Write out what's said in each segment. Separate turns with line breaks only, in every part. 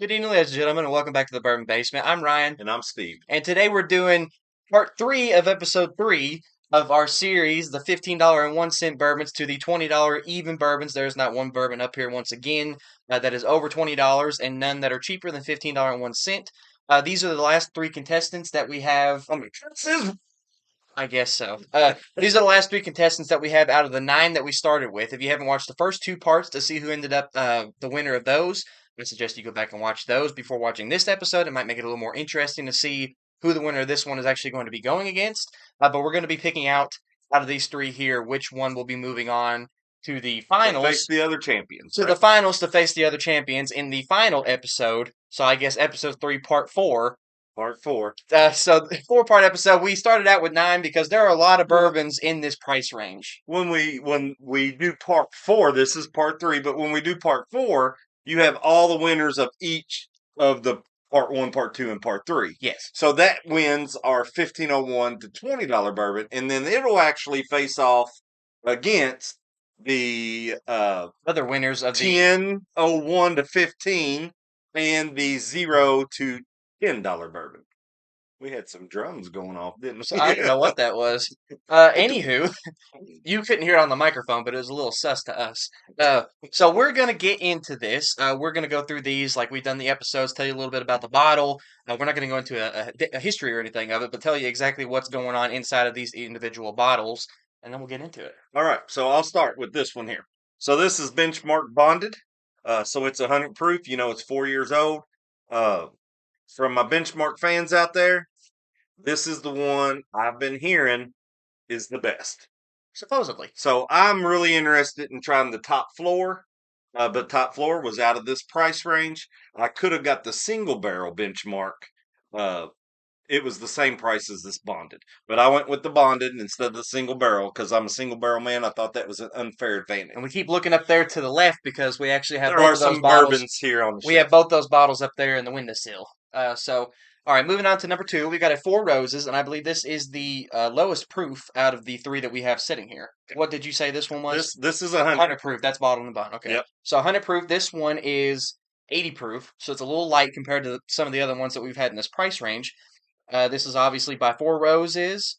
Good evening, ladies and gentlemen, and welcome back to the Bourbon Basement. I'm Ryan,
And I'm Steve.
and today we're doing part three of episode three of our series, the $15.01 bourbons to the $20 even bourbons. There's not one bourbon up here once again that is over $20, and none that are cheaper than $15.01. These are the last three contestants that we have. I guess so. These are the last three contestants that we have out of the nine that we started with. If you haven't watched the first two parts to see who ended up the winner of those, I suggest you go back and watch those before watching this episode. It might make it a little more interesting to see who the winner of this one is actually going to be going against. But we're going to be picking out of these three here which one will be moving on to the
To face
finals.
the other champions.
To the finals to face the other champions in the final episode. So I guess episode three, part four.
Part four.
So the four-part episode, we started out with nine because there are a lot of
Well,
bourbons in this price range.
when we do part four, this is part three, but when we do part four, you have all the winners of each of the part one, part two, and part three.
Yes.
So that wins our 1501 to $20 bourbon, and then it'll actually face off against the
Other winners of the
1001 to 15 and the 0 to $10 bourbon. We had some drums going off, didn't
so
we?
I don't know what that was. Anywho, you couldn't hear it on the microphone, but it was a little sus to us. So we're gonna get into this. We're gonna go through these like we've done the episodes, tell you a little bit about the bottle. We're not gonna go into a history or anything of it, but tell you exactly what's going on inside of these individual bottles, and then we'll get into it.
All right, so I'll start with this one here. So this is benchmark bonded. So it's 100 proof. You know, it's 4 years old. Uh, from my benchmark fans out there, this is the one I've been hearing is the best.
Supposedly.
So I'm really interested in trying the top floor, but top floor was out of this price range. I could have got the single barrel benchmark. Uh, it was the same price as this bonded, but I went with the bonded instead of the single barrel because I'm a single barrel man. I thought that was an unfair advantage.
And we keep looking up there to the left because we actually have
There
both
are
of those
some
bottles.
bourbons here on the
We
shelf.
have both those bottles up there in the windowsill. All right, moving on to number two, we got a Four Roses, and I believe this is the lowest proof out of the three that we have sitting here. What did you say this one was?
This is 100.
100 proof. That's bottled in the bottom. Okay.
Yep.
So 100 proof. This one is 80 proof, so it's a little light compared to some of the other ones that we've had in this price range. This is obviously by Four Roses.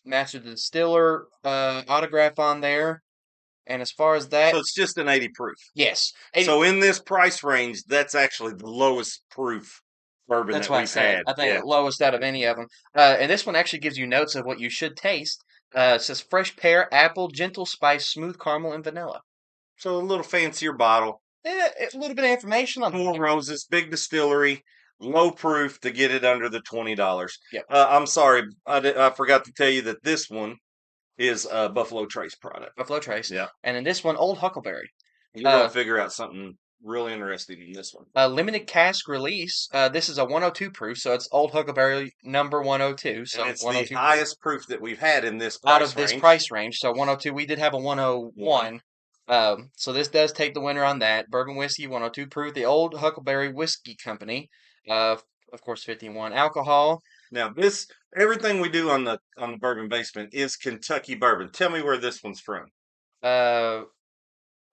Master Distiller autograph on there. And as far as that,
So it's just an 80 proof.
yes, 80,
So in this price range, that's actually the lowest proof bourbon
that's
that
what I
we've
said.
had.
I think
Yeah.
lowest out of any of them. And this one actually gives you notes of what you should taste. It says fresh pear, apple, gentle spice, smooth caramel, and vanilla.
So a little fancier bottle.
A little bit of information on
Four Roses, big distillery, low proof to get it under the $20.
Yep.
I'm sorry, I forgot to tell you that this one is a Buffalo Trace product.
Buffalo Trace.
Yeah.
And in this one, Old Huckleberry.
You're gonna figure out something really interesting in this one.
Limited cask release. This is a 102 proof, so it's Old Huckleberry number 102. So
And it's
102
the highest proof that we've had in this
out
price
of this
range.
price range. So 102. We did have a 101. So this does take the winner on that. Bourbon whiskey, 102 proof. The Old Huckleberry Whiskey Company. Of course, 51 alcohol.
Now everything we do on the Bourbon Basement is Kentucky bourbon. Tell me where this one's from.
Uh,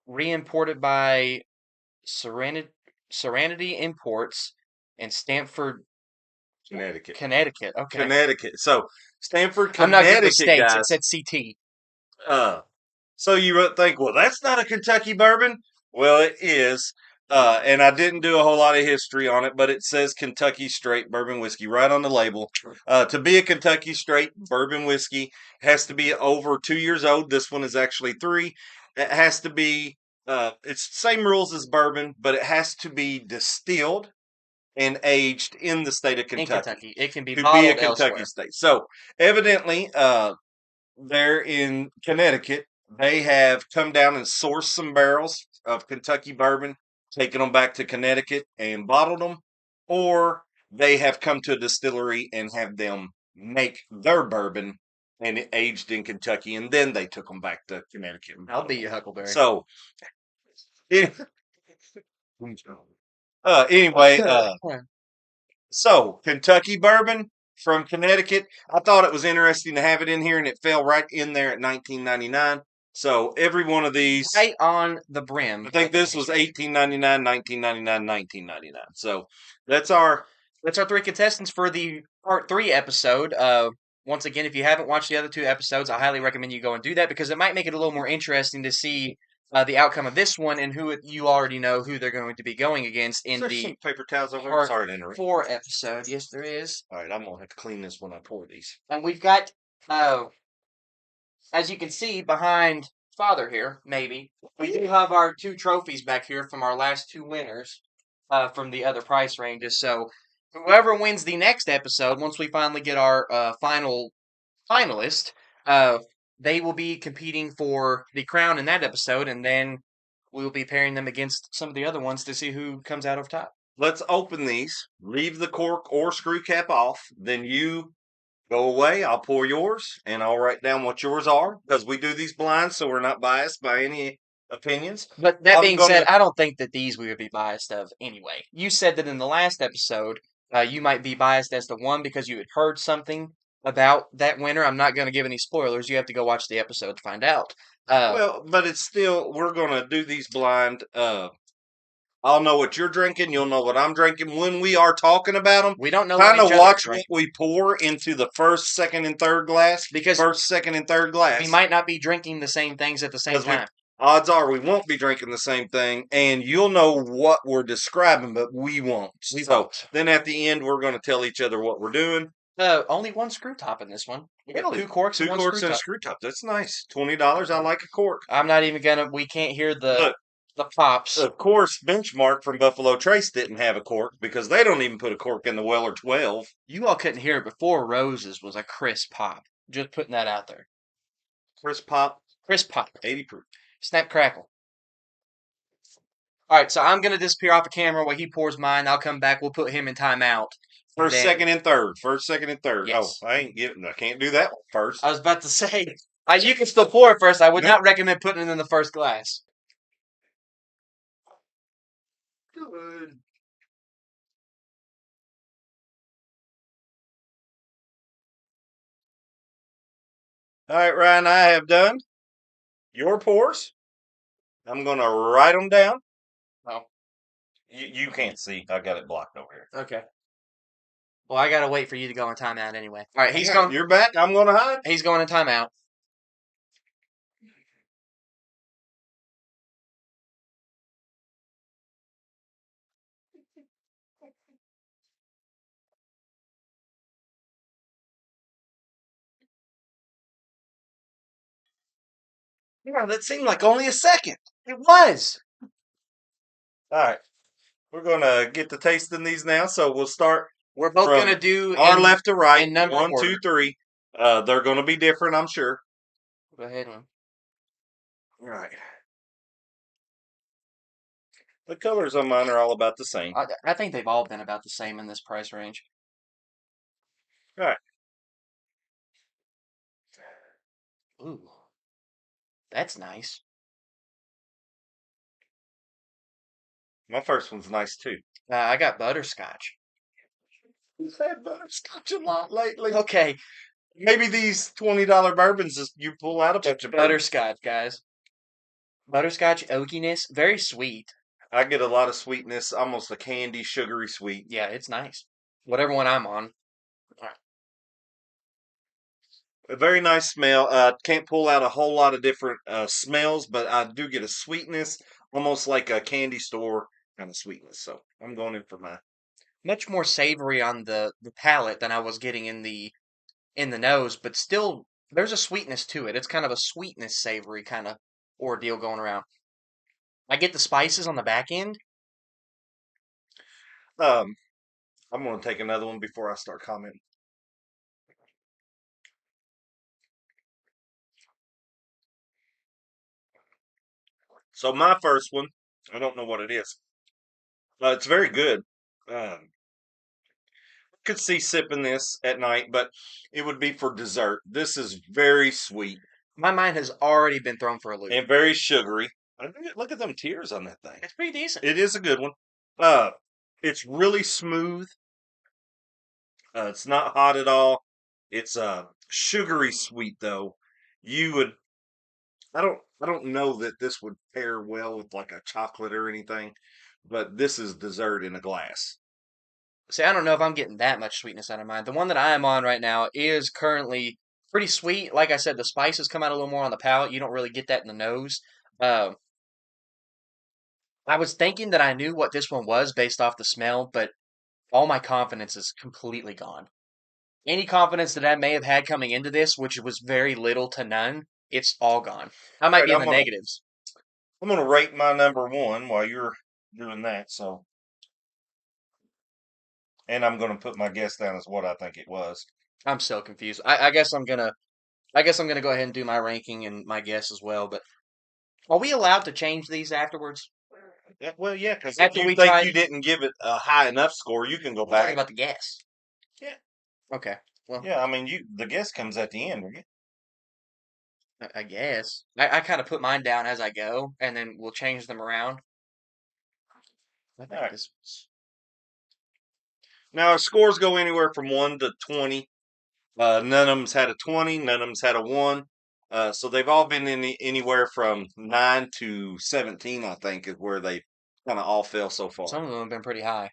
Reimported by Serenity Imports in Stamford,
Connecticut.
Connecticut. Okay.
Connecticut. So Stanford,
I'm not good with
Connecticut,
states. It
guys.
said CT.
So you would think, well, that's not a Kentucky bourbon. Well, it is. And I didn't do a whole lot of history on it, but it says Kentucky Straight Bourbon Whiskey right on the label. To be a Kentucky Straight Bourbon Whiskey, has to be over 2 years old. This one is actually 3. It has to be, it's the same rules as bourbon, but it has to be distilled and aged in the state of
In
Kentucky
Kentucky. It can be
to be a
bottled
Kentucky
elsewhere.
state. So evidently, there in Connecticut, they have come down and sourced some barrels of Kentucky bourbon, taken them back to Connecticut and bottled them, or they have come to a distillery and have them make their bourbon and it aged in Kentucky, and then they took them back to Connecticut. And
I'll
bottled
beat
them.
you, Huckleberry.
So, anyway, so Kentucky bourbon from Connecticut. I thought it was interesting to have it in here, and it fell right in there at $19.99. So every one of these,
right on the brim.
I think this was $18.99, $19.99, $19.99. So that's our
That's our three contestants for the part 3 episode. Once again, if you haven't watched the other 2 episodes, I highly recommend you go and do that because it might make it a little more interesting to see the outcome of this one and you already know who they're going to be going against in
There's
the
some paper towels over there.
part
Sorry to interrupt.
4 episode. Yes, there is.
All right, I'm gonna have to clean this when I pour these.
And we've got, as you can see behind Father here, maybe, we do have our 2 trophies back here from our last 2 winners from the other price ranges. So whoever wins the next episode, once we finally get our final finalist, uh, they will be competing for the crown in that episode, and then we will be pairing them against some of the other ones to see who comes out of top.
Let's open these. Leave the cork or screw cap off. Then you go away. I'll pour yours, and I'll write down what yours are because we do these blinds, so we're not biased by any opinions.
But that
I'm
being
gonna-
said, I don't think that these we would be biased of anyway. You said that in the last episode, you might be biased as to one because you had heard something about that winner. I'm not going to give any spoilers. You have to go watch the episode to find out.
Well, but it's still we're gonna do these blind. I'll know what you're drinking. You'll know what I'm drinking when we are talking about them.
We don't know
Kind
what
of
each other
watch
drink
what we pour into the first, second, and third glass.
because
First, second, and third glass.
we might not be drinking the same things at the same
'Cause we-
time.
Odds are we won't be drinking the same thing, and you'll know what we're describing, but we won't.
We
So
won't.
then at the end, we're going to tell each other what we're doing.
Only one screw top in this one. We got
Really?
2 corks and
Two
one
corks
screw
and a
top.
screw top. That's nice. $20. I like a cork.
I'm not even gonna. We can't hear
Look,
the pops.
of course, Benchmark from Buffalo Trace didn't have a cork because they don't even put a cork in the Weller 12.
You all couldn't hear it before. Roses was a crisp pop. Just putting that out there.
Crisp pop,
Crisp pop.
80 proof.
Snap crackle. All right, so I'm gonna disappear off the camera while he pours mine. I'll come back. We'll put him in timeout.
First,
Then-
second, and third. First, second, and third.
Yes.
Oh, I can't do that one first.
I was about to say, you can still pour it first. I would
No.
not recommend putting it in the first glass.
Good. All right, Ryan, I have done your pours. I'm going to write them down.
Oh.
You can't see. I got it blocked over here.
Okay. Well, I gotta wait for you to go in timeout anyway. All right, he's going.
You're back. I'm going to hide.
He's going in timeout.
Yeah, that seemed like only a second.
It was.
All right. We're going to get to tasting these now. So we'll start
We're both
from
gonna do
our
in-
left to right.
in number
1,
order.
2, 3. They're going to be different, I'm sure.
Go ahead. Man.
All right. The colors on mine are all about the same.
I think they've all been about the same in this price range.
All right.
Ooh, that's nice.
My first one's nice too.
I got butterscotch.
We've had butterscotch a lot lately.
Okay,
Maybe these $20 bourbons is you pull out a bunch of bourbon.
butterscotch, guys. Butterscotch oakiness, very sweet.
I get a lot of sweetness, almost a candy, sugary sweet.
Yeah, it's nice. Whatever one I'm on.
A very nice smell. Can't pull out a whole lot of different smells, but I do get a sweetness, almost like a candy store kind of sweetness. So I'm going in for mine.
Much more savory on the palate than I was getting in the nose, but still there's a sweetness to it. It's kind of a sweetness savory kind of ordeal going around. I get the spices on the back end.
I'm going to take another one before I start commenting. So my first one, I don't know what it is. It's very good. Could see sipping this at night, but it would be for dessert. This is very sweet
My mind has already been thrown for a loop.
and very sugary. Look at them tears on that thing.
It's pretty decent.
It is a good one. It's really smooth. It's not hot at all. It's sugary sweet though. You would, I don't I don't know that this would pair well with like a chocolate or anything, but this is dessert in a glass.
See, I don't know if I'm getting that much sweetness out of mine. The one that I am on right now is currently pretty sweet. Like I said, the spices come out a little more on the palate. You don't really get that in the nose. Uh, I was thinking that I knew what this one was based off the smell, but all my confidence is completely gone. Any confidence that I may have had coming into this, which was very little to none, it's all gone. I
All
might
right,
be in the negatives.
I'm gonna rate my number one while you're doing that. So, and I'm gonna put my guess down as what I think it was.
I'm so confused. I guess I'm gonna go ahead and do my ranking and my guess as well. But are we allowed to change these afterwards?
Yeah, well, yeah, because if
After
you
we
think
try,
you didn't give it a high enough score, you can go
I'm talking
back.
about the guess.
Yeah,
Okay. Well,
yeah. I mean, you the guess comes at the end, right?
I guess I kind of put mine down as I go, and then we'll change them around. I
All
think
right.
this was.
Now our scores go anywhere from 1 to 20. None of them's had a 20. None of them's had a 1. So they've all been in anywhere from 9 to 17. I think is where they kind of all fell so far.
Some of them have been pretty high.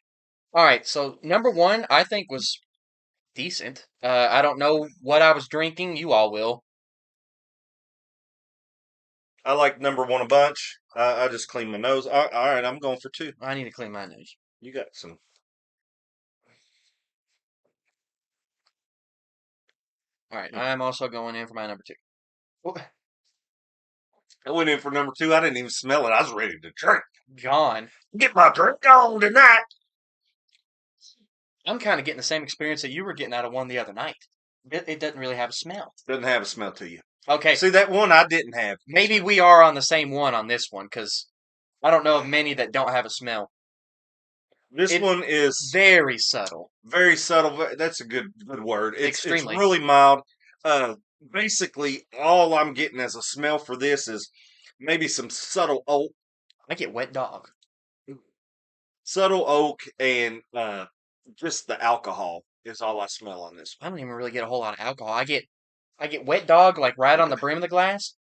All right, so number one, I think was decent. I don't know what I was drinking. You all will.
I like number one a bunch. I just clean my nose. All right, I'm going for two.
I need to clean my nose.
You got some.
All right,
Hmm.
I'm also going in for my number two. Oh,
I went in for number two. I didn't even smell it. I was ready to drink.
gone.
Get my drink on tonight.
I'm kind of getting the same experience that you were getting out of one the other night. It doesn't really have a smell.
Doesn't have a smell to you.
Okay,
See that one I didn't have.
maybe we are on the same one on this one because I don't know of many that don't have a smell.
This
It's
one is
very subtle.
very subtle. That's a good word. It's
Extremely.
really mild. Uh, Basically, all I'm getting as a smell for this is maybe some
I get wet dog.
subtle oak, and just the alcohol is all I smell on this
I don't even really get a whole lot of alcohol. I get wet dog like right on the brim of the glass,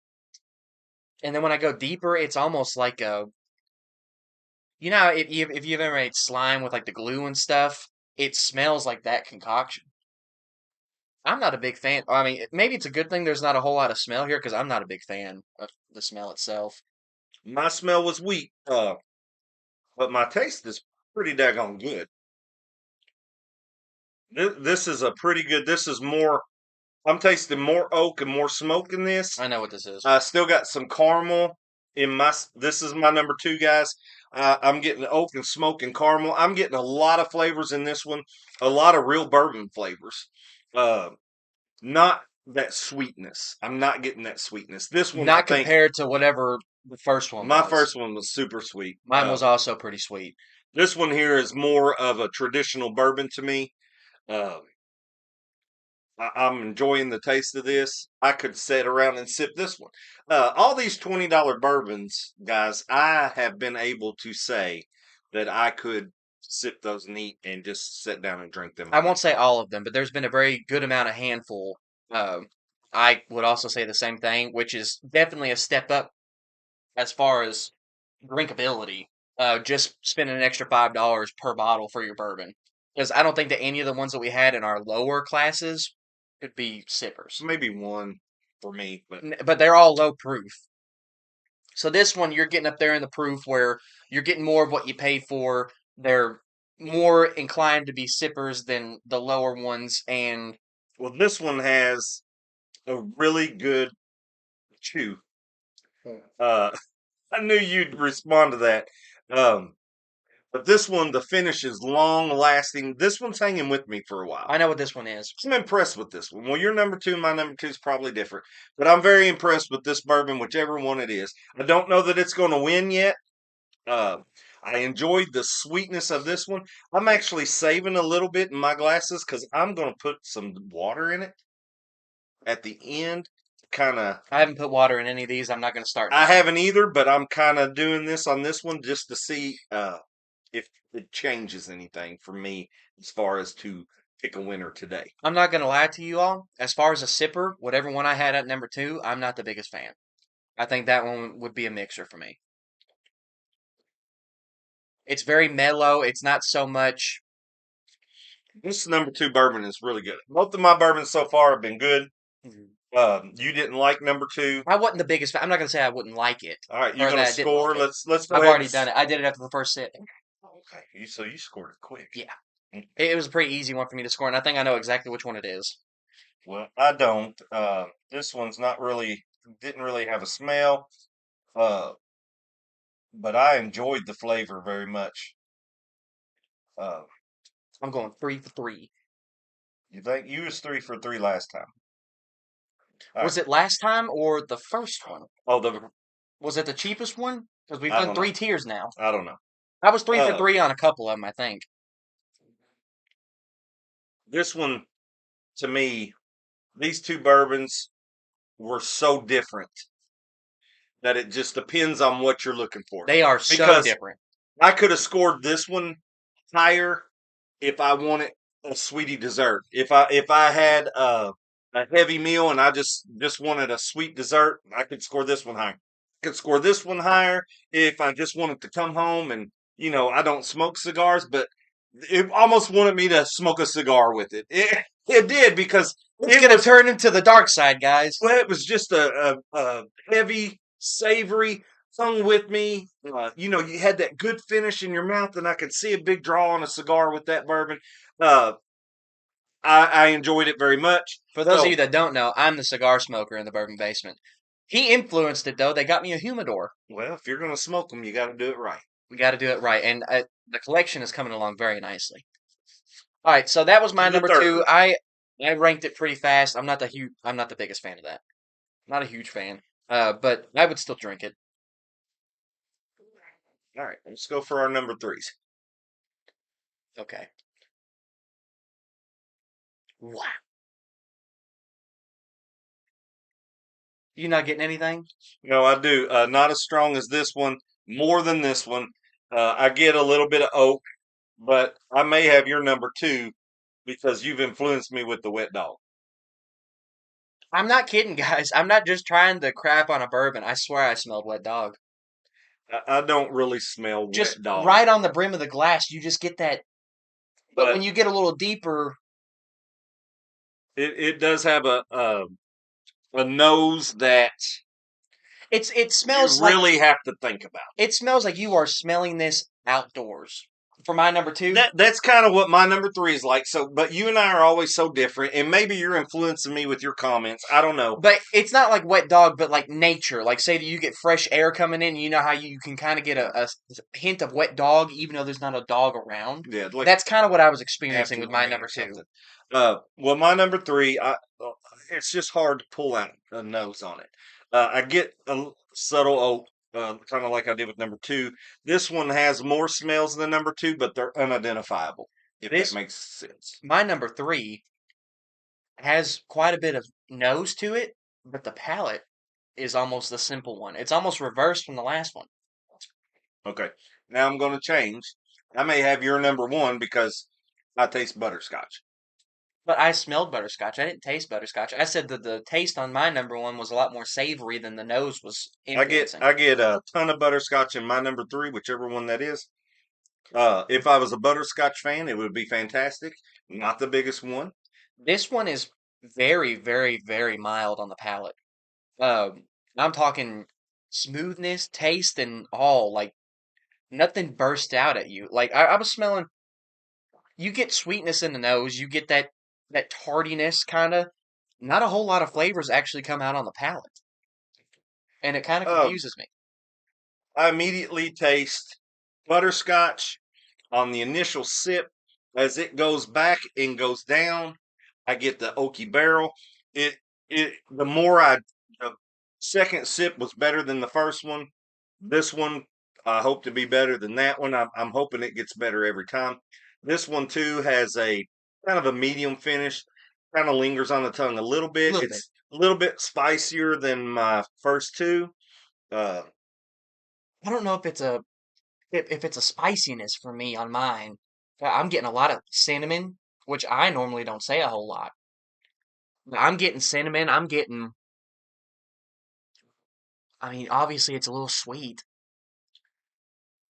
and then when I go deeper, it's almost like a if you've ever made slime with like the glue and stuff, it smells like that concoction. I'm not a big fan. I mean, maybe it's a good thing there's not a whole lot of smell here because I'm not a big fan of the smell itself.
one. My smell was weak, but my taste is pretty daggone good. This is a pretty good. This is more. I'm tasting more oak and more smoke in this.
I know what this is.
I still got some caramel in my. This is my number two, guys. I'm getting oak and smoke and caramel. I'm getting a lot of flavors in this one. A lot of real bourbon flavors. Uh, Not that sweetness. I'm not getting that sweetness. This one, I
Not
think,
compared to whatever the first one
my
was.
first one was super sweet.
Mine was also pretty sweet.
This one here is more of a traditional bourbon to me. Uh, I'm enjoying the taste of this. I could sit around and sip this one. All these $20 bourbons, guys, I have been able to say that I could sip those neat and just sit down and drink them
I
all
won't
night.
say all of them, but there's been a very good amount of handful. I would also say the same thing, which is definitely a step up as far as drinkability. Just spending an extra $5 per bottle for your bourbon, because I don't think that any of the ones that we had in our lower classes could be sippers.
Maybe one for me, but
But they're all low proof. So this one, you're getting up there in the proof where you're getting more of what you pay for. They're more inclined to be sippers than the lower ones, and
well, this one has a really good chew. Uh, I knew you'd respond to that. Um, but this one, the finish is long lasting. This one's hanging with me for a while.
I know what this one is.
I'm impressed with this one. Well, your number two, my number two is probably different, but I'm very impressed with this bourbon, whichever one it is. I don't know that it's going to win yet. Uh, I enjoyed the sweetness of this one. I'm actually saving a little bit in my glasses because I'm going to put some water in it at the end. Kind of,
I haven't put water in any of these. I'm not going to start
I
now.
haven't either, but I'm kind of doing this on this one just to see if it changes anything for me as far as to pick a winner today.
I'm not going to lie to you all. As far as a sipper, whatever one I had at number two, I'm not the biggest fan. I think that one would be a mixer for me. It's very mellow. It's not so much.
This number two bourbon is really good. Both of my bourbons so far have been good. You didn't like number two.
I wasn't the biggest fan. I'm not gonna say I wouldn't like it
All right, you're
or
gonna
that I didn't like
score.
it.
Let's go
I've
ahead and.
already done it. I did it after the first sip.
Okay, so you scored it quick.
Yeah, it was a pretty easy one for me to score, and I think I know exactly which one it is.
Well, I don't. This one's not really didn't really have a smell. Uh, but I enjoyed the flavor very much. Uh,
I'm going 3 for 3.
you think you was 3 for 3 last time? All right.
Was it last time or the first one?
Oh, the
Was it the cheapest one? Because we've
I
done
don't know.
3 tiers now.
I don't know.
I was 3 for
Uh,
3 on a couple of them, I think.
this one to me, these two bourbons were so different that it just depends on what you're looking for.
They are so
Because
different.
I could have scored this one higher if I wanted a sweetie dessert. If I had a heavy meal and I just wanted a sweet dessert, I could score this one higher. I could score this one higher if I just wanted to come home and I don't smoke cigars, but it almost wanted me to smoke a cigar with it. It did because
It's
it
gonna
was
turn into the dark side, guys.
well, it was just a heavy, savory, hung with me. You had that good finish in your mouth, and I could see a big draw on a cigar with that bourbon. Uh, I enjoyed it very much.
For those of you
So,
that don't know, I'm the cigar smoker in the Bourbon Basement. He influenced it though. They got me a humidor.
well, if you're going to smoke them, you got to do it right.
We got to do it right, and the collection is coming along very nicely. All right, so that was my
The
number two.
third.
I ranked it pretty fast. I'm not the biggest fan of that. Not a huge fan. But I would still drink it.
All right, let's go for our number threes.
Okay. Wow. You not getting anything?
No, I do. Not as strong as this one, more than this one. I get a little bit of oak, but I may have your number two because you've influenced me with the wet dog.
I'm not kidding, guys. I'm not just trying to crap on a bourbon. I swear I smelled wet dog.
I don't really smell
Just
wet dog,
right on the brim of the glass, you just get that. But when
but
you get a little deeper,
it does have a nose that
it
you
smells like
really have to think about.
you are smelling this outdoors. For my number two,
That's kind of what my number three is like. So, but you and I are always so different, and maybe you're influencing me with your comments. I don't know.
but it's not like wet dog, but like nature. Like say that you get fresh air coming in, you know how you can kind of get a hint of wet dog, even though there's not a dog around.
Yeah, like
That's kind of what I was experiencing
after
with
the
my
rain
number
or
two.
something. Well, my number three, it's just hard to pull out a nose on it. I get a subtle oak, kind of like I did with number two. This one has more smells than number two, but they're unidentifiable. If that
This
makes sense.
my number three has quite a bit of nose to it, but the palate is almost the simple one. It's almost reversed from the last one.
Okay. Now I'm going to change. I may have your number one because I taste butterscotch.
But I smelled butterscotch. I didn't taste butterscotch. I said that the taste on my number one was a lot more savory than the nose was
I get
influencing.
I get a ton of butterscotch in my number three, whichever one that is. If I was a butterscotch fan, it would be fantastic. Not the biggest one.
This one is very, very, very mild on the palate. I'm talking smoothness, taste, and all. Like nothing burst out at you. Like I was smelling. You get sweetness in the nose. You get that tardiness kind of. Not a whole lot of flavors actually come out on the palate, and it kind of
Uh,
confuses me.
I immediately taste butterscotch on the initial sip. As it goes back and goes down, I get the oaky barrel. It the more the second sip was better than the first one. This one I hope to be better than that one. I'm hoping it gets better every time. This one too has a kind of a medium finish. Kind of lingers on the tongue a little
A
bit.
little bit.
It's a little bit spicier than my first two. Uh,
I don't know if it's a spiciness for me on mine. I'm getting a lot of cinnamon, which I normally don't say a whole lot. I'm getting cinnamon. I'm getting I mean, obviously it's a little sweet.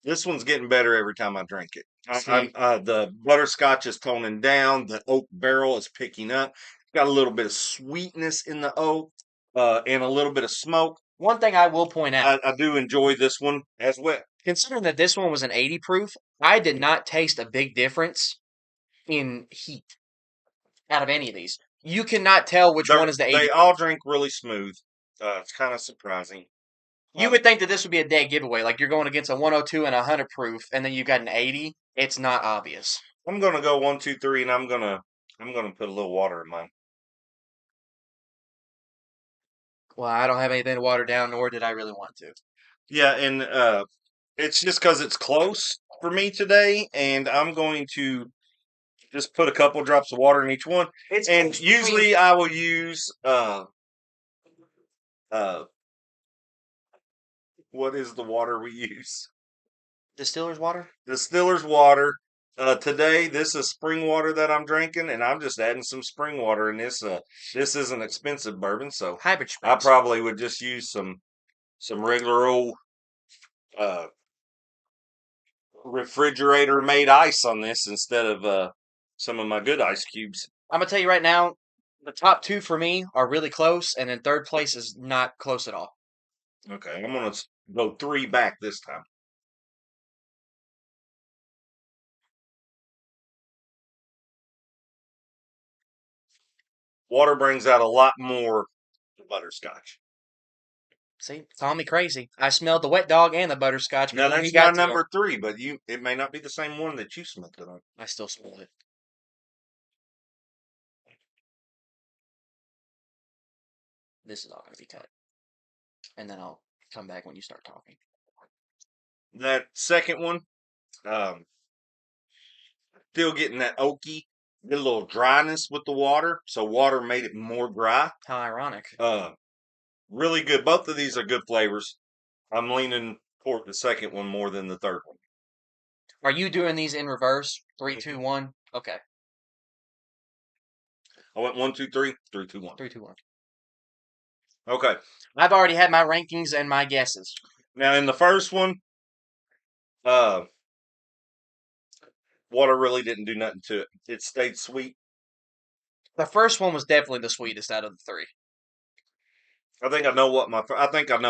This one's getting better every time I drink it.
See,
The butterscotch is toning down. The oak barrel is picking up. Got a little bit of sweetness in the oak, and a little bit of smoke.
one thing I will point out,
I do enjoy this one as well.
considering that this one was an 80 proof, I did not taste a big difference in heat out of any of these. You cannot tell which one is the 80
They
proof.
all drink really smooth. It's kind of surprising.
You would think that this would be a dead giveaway. Like you're going against a 102 and a 100 proof, and then you got an 80. It's not obvious.
I'm gonna go 1, 2, 3, and I'm gonna put a little water in mine.
Well, I don't have anything to water down, nor did I really want to.
Yeah, and it's just because it's close for me today, and I'm going to just put a couple drops of water in each one.
It's
And usually I will use uh what is the water we use?
distiller's water,
Distiller's water. Today this is spring water that I'm drinking, and I'm just adding some spring water in this. This is an expensive bourbon, so
hybrid
I
springs.
probably would just use some regular old uh refrigerator made ice on this instead of some of my good ice cubes.
I'm gonna tell you right now, the top two for me are really close, and then third place is not close at all.
Okay, I'm gonna go 3 back this time. Water brings out a lot more butterscotch.
See, call me crazy. I smelled the wet dog and the butterscotch
Now
before he
that's my
got to 'em.
number 3, but it may not be the same one that you smelled it on.
I still smelled it. This is all gonna be cut, and then I'll come back when you start talking.
That second one, um, still getting that oaky, get a little dryness with the water, so water made it more dry.
How ironic.
Really good. Both of these are good flavors. I'm leaning toward the second one more than the third one.
Are you doing these in reverse? 3, 2, 1. Okay,
I went 1, 2, 3, 3, 2, 1.
3, 2, 1.
Okay.
I've already had my rankings and my guesses.
Now in the first one, uh, water really didn't do nothing to it. It stayed sweet.
The first one was definitely the sweetest out of the three.
I think I know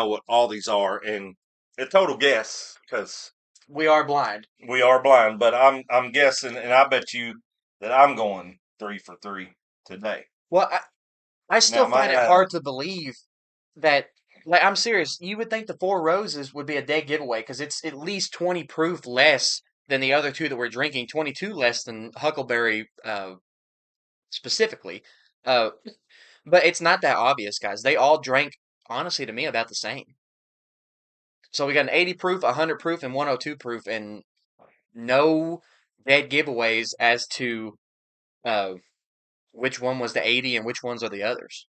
what all these are, and a total guess because
We are blind.
we are blind. But I'm guessing, and I bet you that I'm going 3 for 3 today.
Well, I still
Now
find it hard to believe that. Like, I'm serious. You would think the Four Roses would be a dead giveaway because it's at least 20 proof less than the other two that we're drinking, 22 less than Huckleberry specifically. Uh, but it's not that obvious, guys. They all drank, honestly, to me, about the same. So we got an 80 proof, 100 proof, and 102 proof, and no dead giveaways as to uh, which one was the 80 and which ones are the others.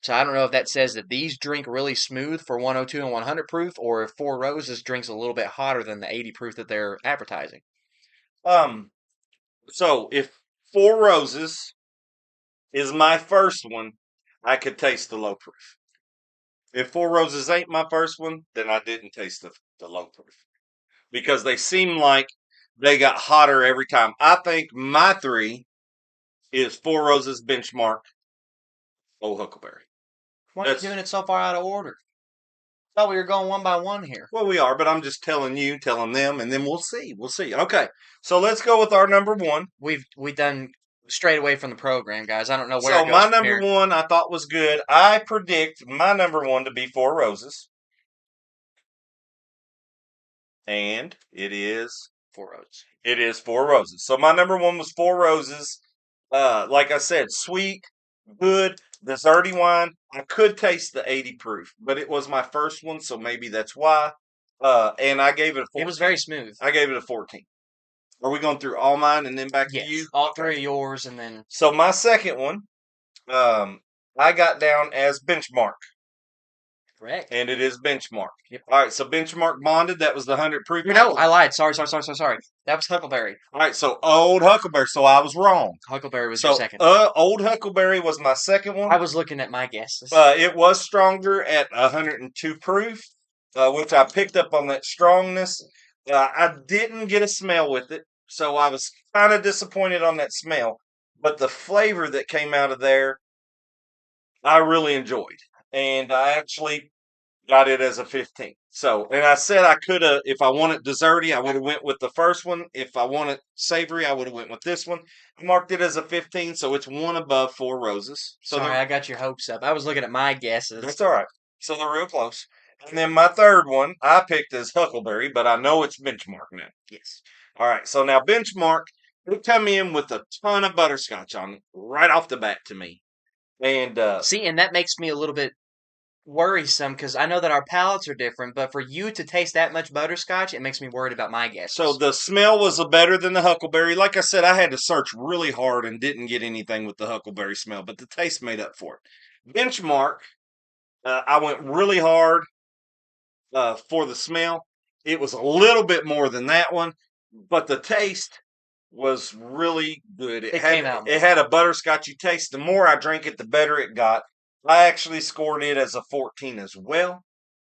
So I don't know if that says that these drink really smooth for 102 and 100 proof, or if Four Roses drinks a little bit hotter than the 80 proof that they're advertising.
So if Four Roses is my first one, I could taste the low proof. If Four Roses ain't my first one, then I didn't taste the low proof because they seem like they got hotter every time. I think my 3 is Four Roses Benchmark Old Huckleberry.
Why are you doing it so far out of order? Thought we were going one by one here.
Well, we are, but I'm just telling you, telling them, and then we'll see. We'll see. Okay, so let's go with our number 1.
We done straight away from the program, guys. I don't know where
So
it goes
my
from
number
here.
1 I thought was good. I predict my number 1 to be Four Roses. And it is
Four Roses.
It is Four Roses. So my number 1 was Four Roses. Like I said, sweet, good, desserty wine. I could taste the 80 proof, but it was my first one, so maybe that's why. And I gave it a 14.
It was very smooth.
I gave it a 14. Are we going through all mine and then back to you?
All 3 of yours, and then
So my second one, I got down as Benchmark.
Correct.
And it is Benchmark.
Yep.
All right, so Benchmark Bonded, that was the 100 proof.
No, I lied. Sorry. That was Huckleberry.
All right, so Old Huckleberry. So I was wrong.
Huckleberry was your
So
second.
Old Huckleberry was my second one.
I was looking at my guesses.
It was stronger at 102 proof, which I picked up on that strongness. I didn't get a smell with it, so I was kind of disappointed on that smell. But the flavor that came out of there, I really enjoyed. And I actually got it as a 15. So, and I said I could have, if I wanted desserty, I would have went with the first one. If I wanted savory, I would have went with this one. I marked it as a 15, so it's one above Four Roses. So
Sorry, I got your hopes up. I was looking at my guesses.
that's all right. So they're real close. And then my third one I picked as Huckleberry, but I know it's Benchmark now.
Yes.
All right. So now Benchmark, they come in with a ton of butterscotch on it right off the bat to me. And
See, and that makes me a little bit worrisome because I know that our palates are different, but for you to taste that much butterscotch, it makes me worried about my guesses.
so the smell was better than the Huckleberry. Like I said, I had to search really hard and didn't get anything with the Huckleberry smell, but the taste made up for it. Benchmark, I went really hard for the smell. It was a little bit more than that one, but the taste was really good.
It came out.
It had a butterscotchy taste. The more I drank it, the better it got. I actually scored it as a 14 as well.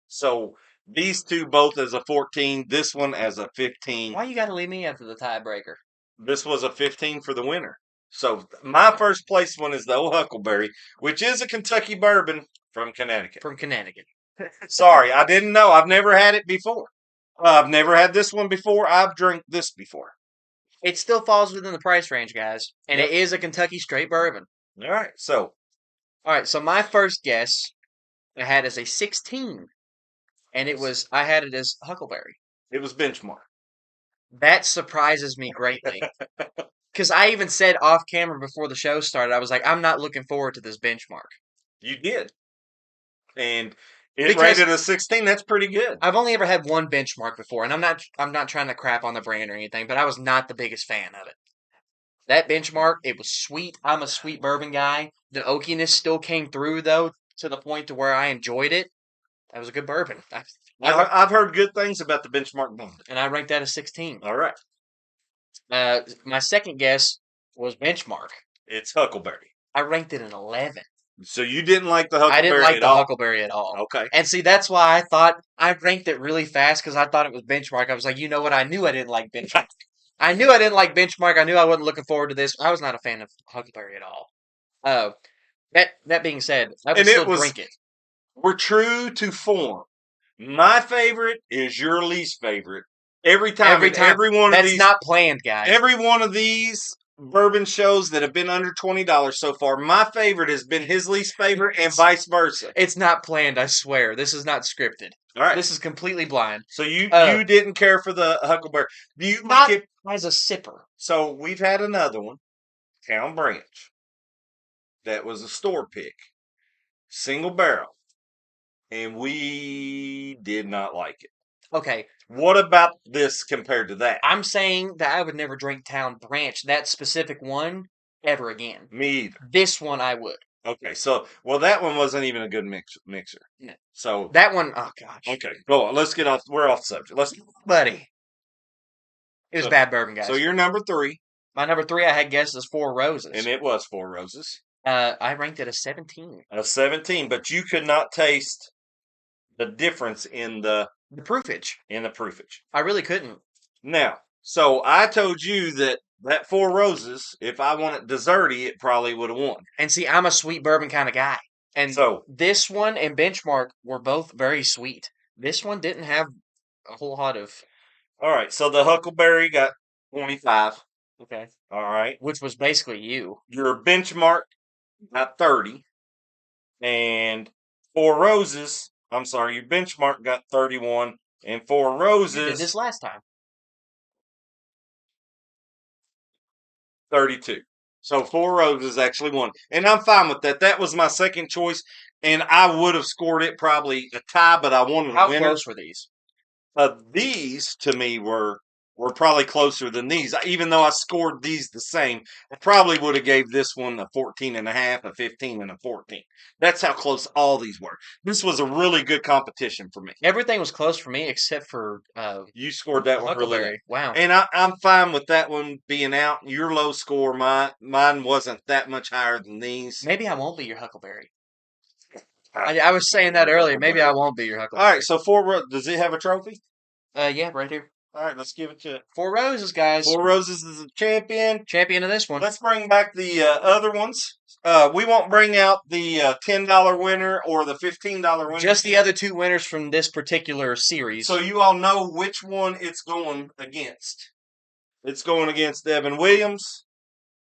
So these two both as a 14. This one as a 15.
Why you got to leave me after the tiebreaker?
This was a 15 for the winner. So my first place one is the Old Huckleberry, which is a Kentucky bourbon from Connecticut.
From Connecticut.
Sorry, I didn't know. I've never had it before. I've never had this one before. I've drank this before.
It still falls within the price range, guys, and
Yep.
it is a Kentucky straight bourbon.
All right, so
All right, so my first guess I had as a 16, and I had it as Huckleberry.
it was Benchmark.
That surprises me greatly. Because I even said off camera before the show started, I was like, I'm not looking forward to this benchmark.
You did, and it
Because-
rated a 16. That's pretty good.
I've only ever had one benchmark before, and I'm not trying to crap on the brand or anything, but I was not the biggest fan of it. That benchmark, it was sweet. I'm a sweet bourbon guy. The oakiness still came through though, to the point to where I enjoyed it. That was a good bourbon.
I've heard good things about the Benchmark Bond.
And I ranked that as 16.
All right,
My second guess was benchmark.
it's Huckleberry.
I ranked it an 11.
So you didn't like the Huckleberry
I didn't like
at
the
all?
Huckleberry at all.
Okay.
And see, that's why I thought I ranked it really fast because I thought it was benchmark. I was like, you know what? I knew I didn't like benchmark. I knew I didn't like benchmark. I knew I wasn't looking forward to this. I was not a fan of Huckleberry at all. That being said, I would
And
still drink it.
We're true to form. My favorite is your least favorite. Every time. Every one of
That's
these.
not planned, guys.
Every one of these bourbon shows that have been under $20 so far, my favorite has been his least favorite, and vice versa.
It's not planned. I swear. This is not scripted.
All right.
This is completely blind.
So you didn't care for the Huckleberry. Do you
Not
like it?
as a sipper.
So we've had another one, Town Branch. That was a store pick, single barrel, and we did not like it.
Okay,
What about this compared to that?
I'm saying that I would never drink Town Branch, that specific one, ever again.
Me either.
This one I would.
Okay, so that one wasn't even a good mixer.
No.
So
That one, oh gosh.
okay, go on. Let's get off. We're off subject. Let's.
Buddy. It was bad bourbon, guys.
So you're number 3,
My number 3 I had guessed as Four Roses.
and it was Four Roses.
I ranked it as 17.
A 17, but you could not taste the difference in the
The proofage.
proofage.
I really couldn't.
Now, so I told you that Four Roses, if I wanted desserty, it probably would have won.
And see, I'm a sweet bourbon kind of guy. And
So
this one and Benchmark were both very sweet. This one didn't have a whole lot of...
all right, so the Huckleberry got 25.
Okay.
All right,
Which was basically you.
your Benchmark got 30, and Four Roses. I'm sorry, your Benchmark got 31, and Four
You
Roses
did this last time.
32. So Four Roses actually won, and I'm fine with that. That was my second choice, and I would have scored it probably a tie, but I wanted
How
a winner.
close were these?
These to me were were probably closer than these. Even though I scored these the same, I probably would have gave this one a 14 and a half, a 15, and a 14. That's how close all these were. This was a really good competition for me.
Everything was close for me except for
You scored that
the
one really low.
Huckleberry. Wow.
And I'm fine with that one being out. Your low score, mine wasn't that much higher than these.
Maybe I won't be your Huckleberry. I was saying that earlier. Maybe I won't be your
All
Huckleberry.
right, so does it have a trophy?
Yeah, right here.
All right, let's give it to it.
4 Roses, guys.
Four Roses is a champion.
Champion of this one.
Let's bring back the other ones. We won't bring out the $10 winner or the $15 winner.
Just the other 2 winners from this particular series.
So you all know which one it's going against. It's going against Evan Williams,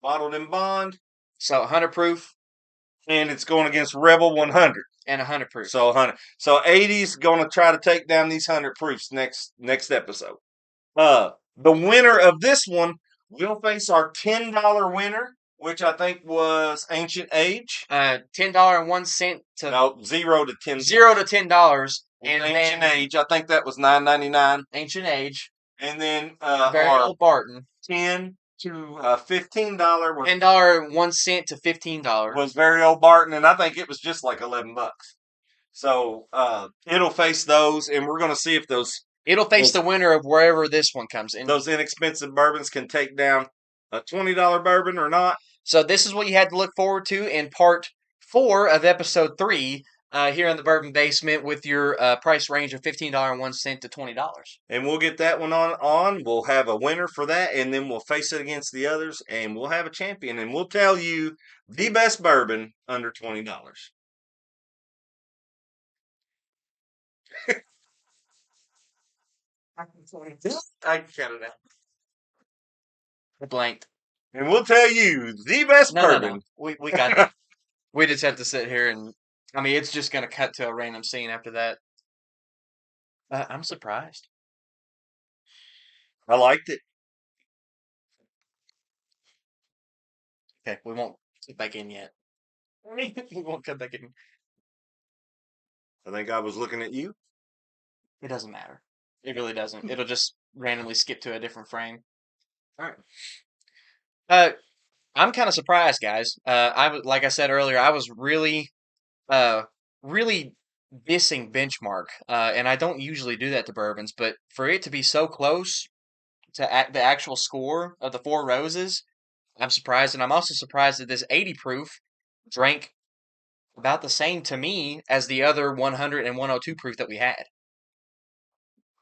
Bottled in Bond.
So 100 proof.
And it's going against Rebel 100.
And 100 proof.
So 100. So 80's going to try to take down these 100 proofs next episode. The winner of this one will face our $10 winner, which I think was Ancient Age.
$10.01 to
no, 0 to 10.
$0 to $10.
And Ancient Age, I think that was $9.99.
Ancient Age.
And then
Very Old Barton.
$10 to $15 was
$10.01 to $15
was Very Old Barton, and I think it was just like $11. So it'll face those, and we're going to see if
it'll face the winner of wherever this one comes in.
Those inexpensive bourbons can take down a $20 bourbon or not.
So this is what you had to look forward to in part 4 of episode 3 here in the Bourbon Basement with your price range of $15.01 to $20.
And we'll get that one on. We'll have a winner for that, and then we'll face it against the others, and we'll have a champion, and we'll tell you the best bourbon under $20.
I can shut it out. I blanked.
And we'll tell you the best bourbon.
No. We got that. We just have to sit here and, I mean, it's just going to cut to a random scene after that. I'm surprised.
I liked it.
Okay, we won't get back in yet. We won't cut back in.
I think I was looking at you.
It doesn't matter. It really doesn't. It'll just randomly skip to a different frame.
All right.
I'm kind of surprised, guys. Like I said earlier, I was really dissing Benchmark, and I don't usually do that to bourbons, but for it to be so close to the actual score of the 4 Roses, I'm surprised, and I'm also surprised that this 80 proof drank about the same to me as the other 100 and 102 proof that we had.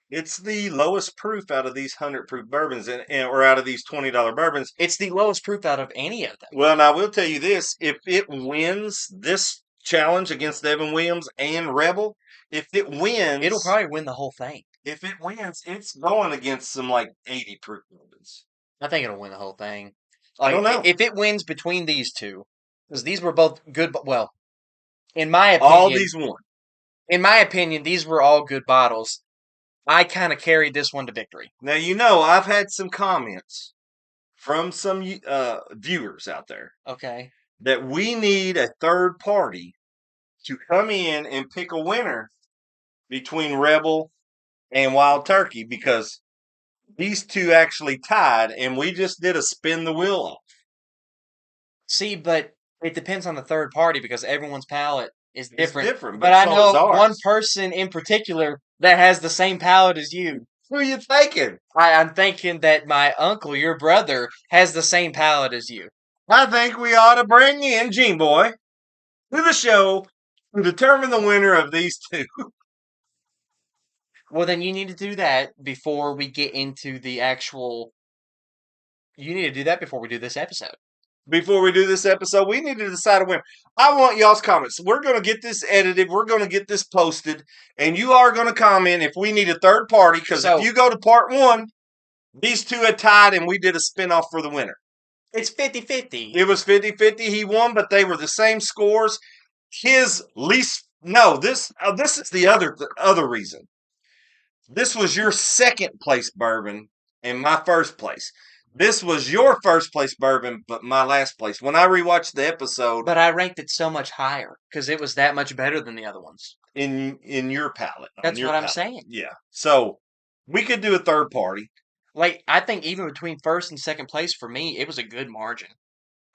It's the lowest proof out of these 100 proof bourbons, or out of these $20 bourbons.
It's the lowest proof out of any of them.
Well, now I will tell you this: if it wins this challenge against Evan Williams and Rebel, if it wins,
it'll probably win the whole thing.
If it wins, it's going against some like 80 proof bourbons.
I think it'll win the whole thing.
I don't know
if it wins between these two, because these were both good. Well, in my opinion,
all these won.
In my opinion, these were all good bottles. I kind of carried this one to victory.
Now, I've had some comments from some viewers out there.
Okay.
That we need a third party to come in and pick a winner between Rebel and Wild Turkey, because these two actually tied, and we just did a spin the wheel off.
See, but it depends on the third party, because everyone's palate is different.
It's different,
but I know one person in particular that has the same palate as you.
Who are you thinking?
I'm thinking that my uncle, your brother, has the same palate as you.
I think we ought to bring in Gene Boy to the show to determine the winner of these two.
Well, then you need to do that before we get into the actual... You need to do that before we do this episode.
Before we do this episode, we need to decide a winner. I want y'all's comments. We're going to get this edited. We're going to get this posted. And you are going to comment if we need a third party. Because if you go to part 1, these two had tied and we did a spinoff for the winner.
It's 50-50.
It was 50-50. He won, but they were the same scores. His least... No, this is the other reason. This was your second place bourbon and my first place. This was your first place bourbon, but my last place. When I rewatched the episode...
But I ranked it so much higher, because it was that much better than the other ones.
In your palate.
That's what I'm saying.
Yeah. So, we could do a third party.
Like, I think even between first and second place for me, it was a good margin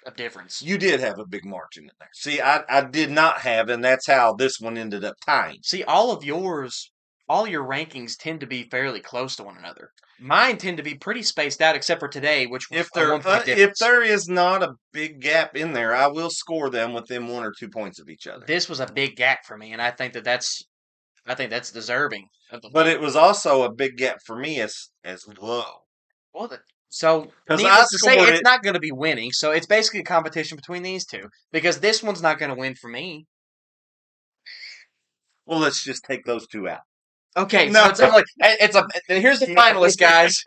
of difference.
You did have a big margin in there. See, I did not have, and that's how this one ended up tying.
See, all your rankings tend to be fairly close to one another. Mine tend to be pretty spaced out, except for today, which was a 1 point
If
difference.
there is not a big gap in there, I will score them within 1 or 2 points of each other.
This was a big gap for me, and I think that's deserving of the
But
win.
it was also a big gap for me as well.
Well, so
Because I
needless to say,
scored
it's
it.
not going to be winning. So it's basically a competition between these two because this one's not going to win for me.
Well, let's just take those two out.
Okay, so
No.
here's the finalists, guys.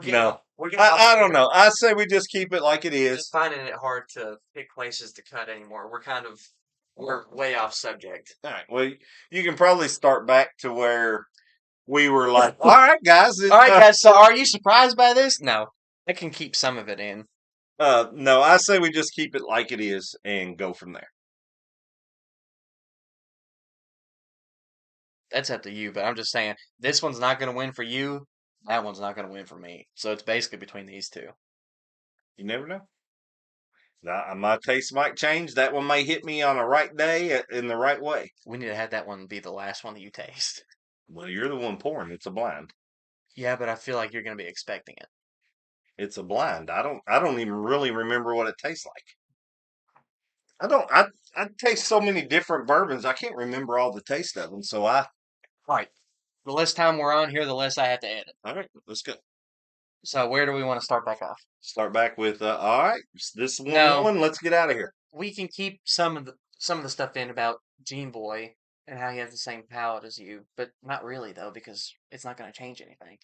No.
We're getting
I don't know. I say we just keep it like it is.
Just finding it hard to pick places to cut anymore. We're way off subject.
All right. Well, you can probably start back to where we were like, all right, guys.
All right, guys. So are you surprised by this? No, I can keep some of it in.
No, I say we just keep it like it is and go from there.
That's up to you, but I'm just saying this one's not going to win for you. That one's not going to win for me. So it's basically between these two.
You never know. My taste might change. That one may hit me on a right day in the right way.
We need to have that one be the last one that you taste.
Well, you're the one pouring. It's a blind.
Yeah, but I feel like you're going to be expecting it.
It's a blind. I don't even really remember what it tastes like. I don't. I taste so many different bourbons. I can't remember all the taste of them. So
All right. The less time we're on here, the less I have to edit.
all right, let's go.
So where do we want to start back off?
Start back with all right. This one,
No.
one. Let's get out of here.
We can keep some of the stuff in about Gene Boy and how he has the same palate as you, but not really though, because it's not going to change anything.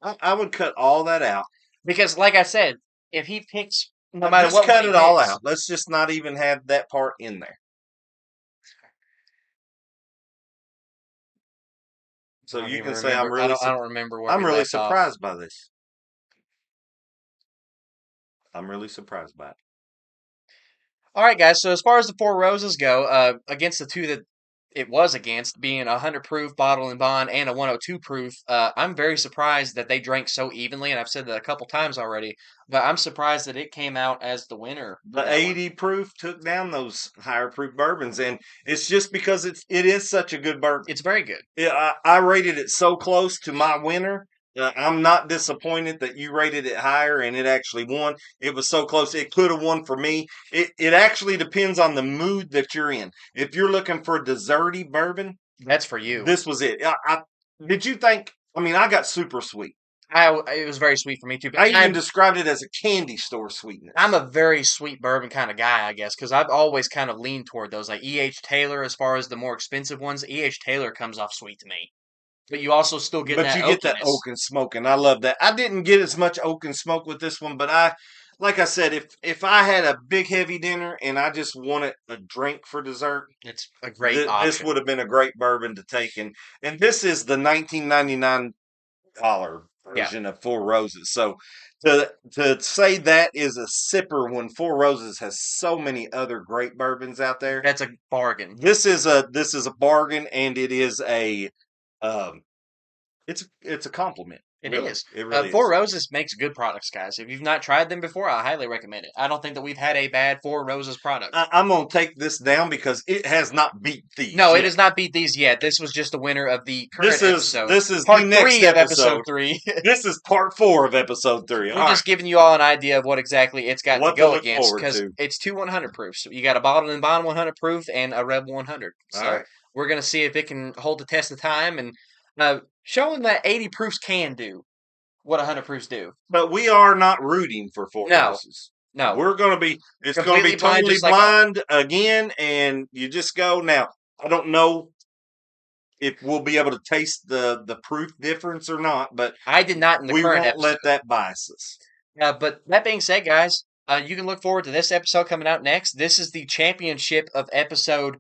I would cut all that out.
Because, like I said, if he picks, no matter
Just
what,
cut
one
it
he
all
picks,
out. Let's just not even have that part in there. So
I don't
you
even
can say I'm
remember.
really.
I don't remember where
I'm
we
really
left off.
surprised by this. I'm really surprised by it.
All right, guys. So as far as the Four Roses go, against the two that it was against, being a 100 proof bottle and bond and a 102 proof, I'm very surprised that they drank so evenly, and I've said that a couple times already. But I'm surprised that it came out as the winner. of
The
that one.
80 proof took down those higher proof bourbons, and it's just because it is such a good bourbon.
It's very good.
Yeah, I rated it so close to my winner. I'm not disappointed that you rated it higher and it actually won. It was so close. It could have won for me. It actually depends on the mood that you're in. If you're looking for a desserty bourbon,
That's for you.
this was it. Did you think? I mean, I got super sweet.
It was very sweet for me too. But
I even described it as a candy store sweetness.
I'm a very sweet bourbon kind of guy, I guess, because I've always kind of leaned toward those. Like E.H. Taylor, as far as the more expensive ones, E.H. Taylor comes off sweet to me. But you also still get
But
that
you get that
oakiness.
oak and smoke, and I love that. I didn't get as much oak and smoke with this one, but like I said, if I had a big heavy dinner and I just wanted a drink for dessert,
It's a great option.
this would have been a great bourbon to take. And this is the $19.99 version of Four Roses. So to say that is a sipper when Four Roses has so many other great bourbons out there,
That's a bargain.
this is a bargain, and it is a it's a compliment.
It
really.
is.
It really
Four
is.
Roses makes good products, guys. If you've not tried them before, I highly recommend it. I don't think that we've had a bad Four Roses product.
I'm gonna take this down because it has not beat these.
No,
yet.
it has not beat these yet. This was just the winner of the current episode.
This is
part
the next
3 of episode
episode.
3.
This is part 4 of episode 3.
We're just giving you all an idea of what exactly it's got
What
to
to
go
look
against
forward
because
to.
it's two 100 proofs. So you got a bottled and bond 100 proof and a Rebel 100. So
All right.
we're gonna see if it can hold the test of time and showing that 80 proofs can do what 100 proofs do.
But we are not rooting for Four
No.
Roses.
No,
We're gonna be. It's gonna
Completely
be
blind,
totally
just like-
blind again, and you just go now. I don't know if we'll be able to taste the proof difference or not, but
I did not in the
we
current
won't
episode.
let that bias us.
But that being said, guys, you can look forward to this episode coming out next. This is the championship of episode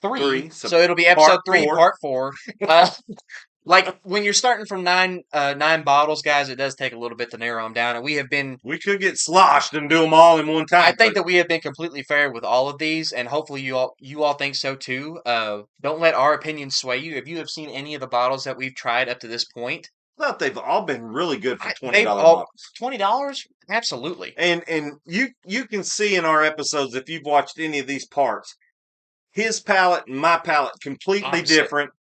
3.
Three,
So it'll be episode
part
3,
four.
part 4. Like when you're starting from nine bottles, guys, it does take a little bit to narrow them down, and we have been.
We could get sloshed and do them all in one
I
time,
think
but
that we have been completely fair with all of these, and hopefully you all think so too. Don't let our opinions sway you. If you have seen any of the bottles that we've tried up to this point,
I thought they've all been really good for
they've
$20
all
bottles.
$20, absolutely.
And you can see in our episodes if you've watched any of these parts, his palate and my palate completely
Opposite.
different.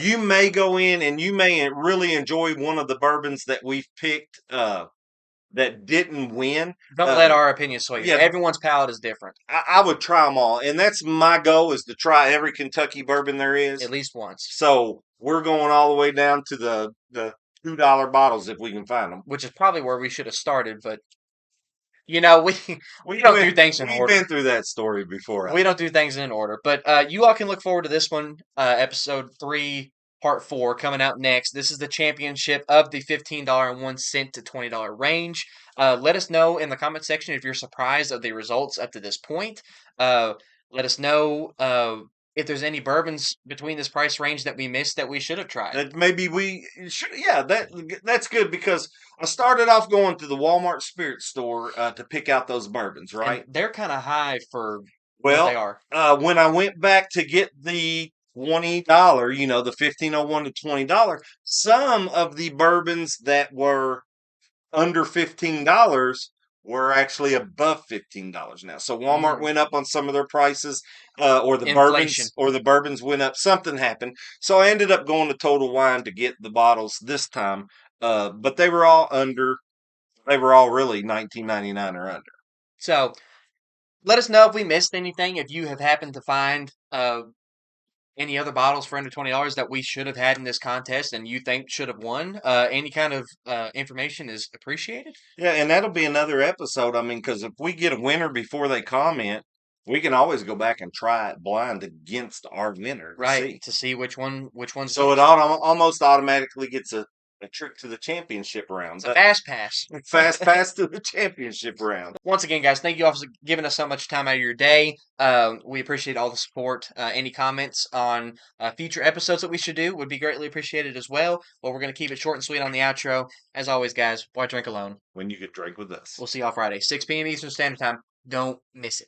You may go in and you may really enjoy one of the bourbons that we've picked that didn't win.
Don't
Uh,
let our opinions sway you.
yeah,
Everyone's palate is different,
I would try them all, and that's my goal is to try every Kentucky bourbon there is.
at least once,
So we're going all the way down to the $2 bottles if we can find them.
which is probably where we should have started. But you know, we we
We
don't do
went
things in
we've
order.
been through that story before. I
We
think.
don't do things in order. But you all can look forward to this one, episode 3, part 4, coming out next. This is the championship of the $15.01 to $20 range. Let us know in the comment section if you're surprised of the results up to this point. Uh, let us know if there's any bourbons between this price range that we missed that we should have tried.
That maybe we should. Yeah, that's good because I started off going to the Walmart Spirit Store to pick out those bourbons,
And
right?
they're kind of high for what they
Well,
are.
when I went back to get the $20, the 1501 to $20, some of the bourbons that were under $15 were actually above $15 now. So Walmart
Mm,
went up on some of their prices,
inflation.
or the bourbons went up. Something happened. So I ended up going to Total Wine to get the bottles this time. But they were all under. They were all really 19.99 or under.
So let us know if we missed anything. If you have happened to find any other bottles for under $20 that we should have had in this contest and you think should have won, any kind of information is appreciated.
Yeah, and that'll be another episode. I mean, because if we get a winner before they comment, we can always go back and try it blind against our winner to
Right,
see.
to see which one's
So it
which.
almost automatically gets a trip to the championship round.
It's a fast pass.
Fast pass to the championship round.
Once again, guys, thank you all for giving us so much time out of your day. We appreciate all the support. Any comments on future episodes that we should do would be greatly appreciated as well. But we're going to keep it short and sweet on the outro. As always, guys, why drink alone?
When you could drink with us.
We'll see y'all Friday, 6 p.m. Eastern Standard Time. Don't miss it.